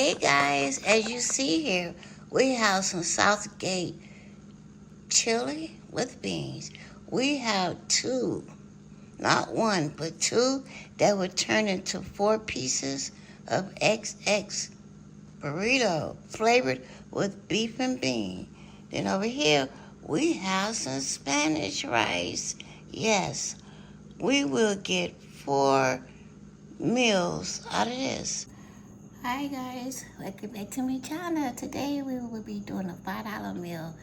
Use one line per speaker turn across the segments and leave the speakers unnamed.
Hey guys, as you see here, we have some Southgate chili with beans. We have two, not one, but two that would turn into 4 pieces of XX burrito flavored with beef and bean. Then over here, we have some Spanish rice. Yes, we will get 4 meals out of this. Hi guys, welcome back to my channel. Today we will be doing a $5 meal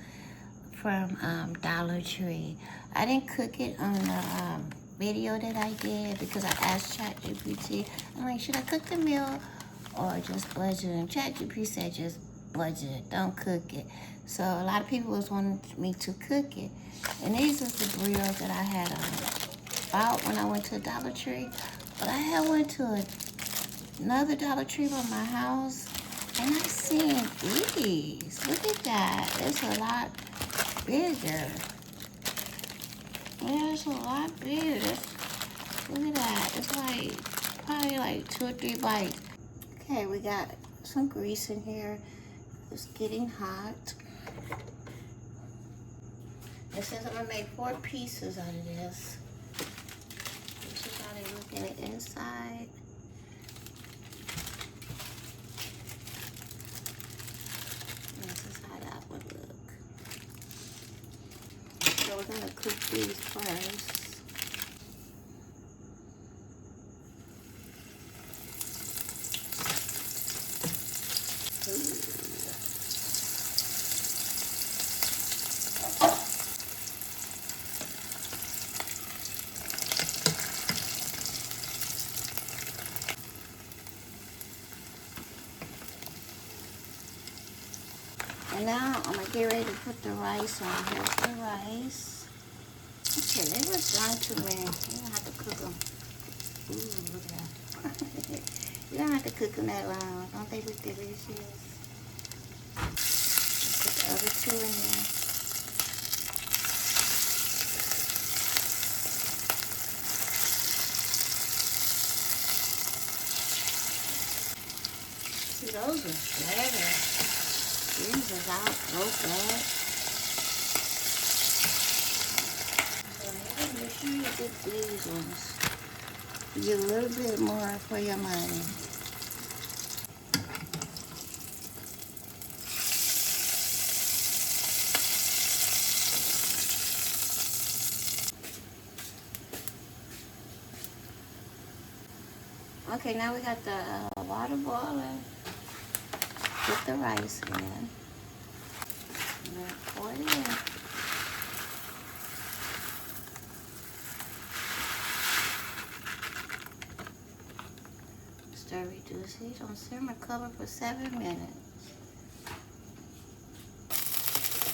from Dollar Tree. I didn't cook it on the video that I did because I asked ChatGPT, I'm like, should I cook the meal or just budget? And ChatGPT said just budget it, don't cook it. So a lot of people was wanting me to cook it. And these are the burritos that I had bought when I went to Dollar Tree. But I had went to another Dollar Tree by my house, and I seen these. Look at that. It's a lot bigger. Yeah, it's a lot bigger. Look at that. It's like, probably like 2 or 3 bites. Okay, we got some grease in here. It's getting hot. It says I'm gonna make 4 pieces out of this. This is how they look in the inside. So we're gonna cook these first. And now I'm gonna get ready to put the rice on. Here's the rice. Okay, they were done to me. You don't have to cook them. Ooh, look at that. You don't have to cook them that long. Don't they look delicious? Put the other 2 in there. See, those are better. These are out so bad. Make sure you get these ones. You get a little bit more for your money. Okay, now we got the water boiling. Put the rice in. And then pour it in. Stir, reduce heat on simmer, cover for 7 minutes.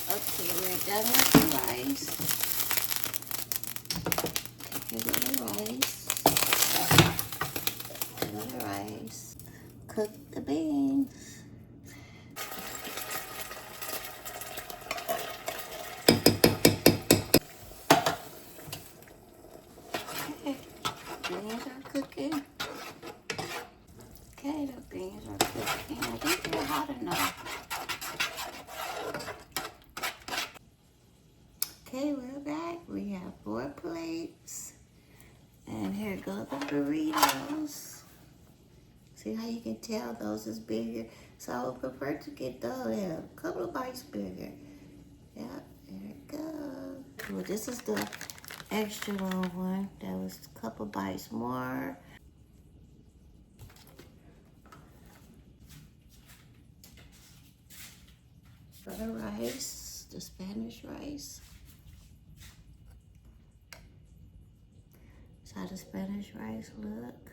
Okay, we're done with the rice. Here's the rice. Here's the rice. Cook the beans. Okay, beans are cooking. Okay, the beans are cooking. I think they're hot enough. Okay, we're back. We have 4 plates. And here go the burritos. See how you can tell those is bigger? So I would prefer to get those a couple of bites bigger. Yeah, there it goes. Well, this is the extra long one. That was a couple bites more. For the rice, the Spanish rice. That's how the Spanish rice look.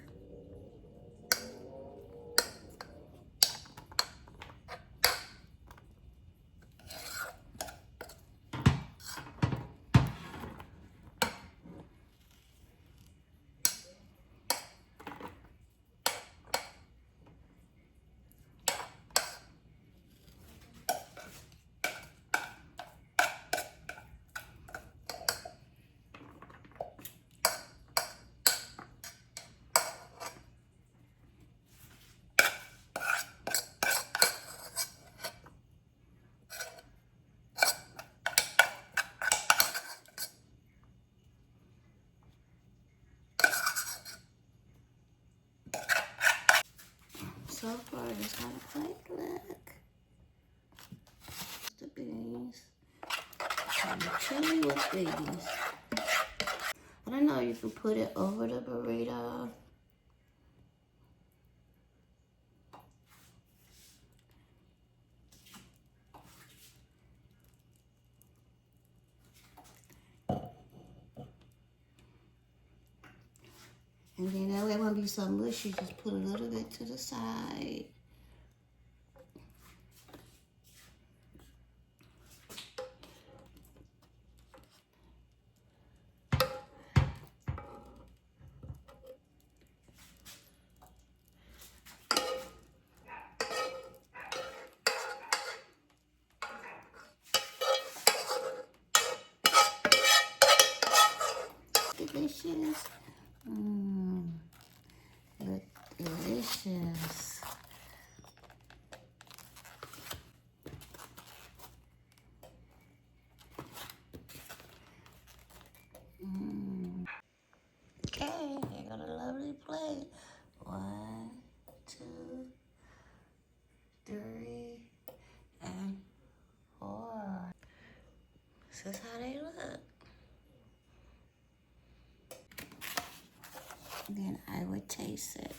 this how the plate look. The beans. And the chili with beans. I don't know, you can put it over the burrito. And then that way it won't be so mushy, just put a little bit to the side. Delicious. Look delicious. Okay, here got a lovely plate. 1, 2, 3, and 4. This is how they look. Then I would taste it.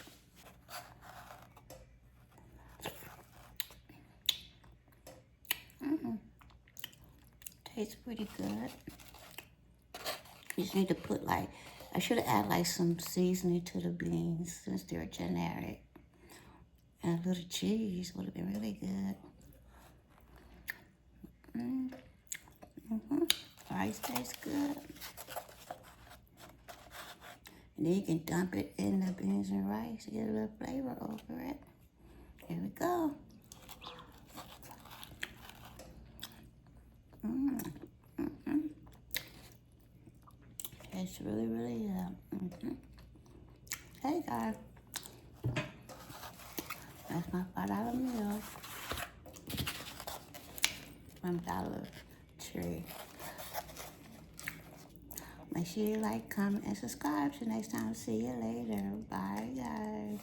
Tastes pretty good. You just need to put like, I should have added like some seasoning to the beans since they're generic. And a little cheese would have been really good. Rice tastes good. And then you can dump it in the beans and rice to get a little flavor over it. Here we go. It's really, really good. Hey guys, that's my $5 meal from Dollar Tree. Make sure you like, comment, and subscribe. Till next time, see you later. Bye, guys.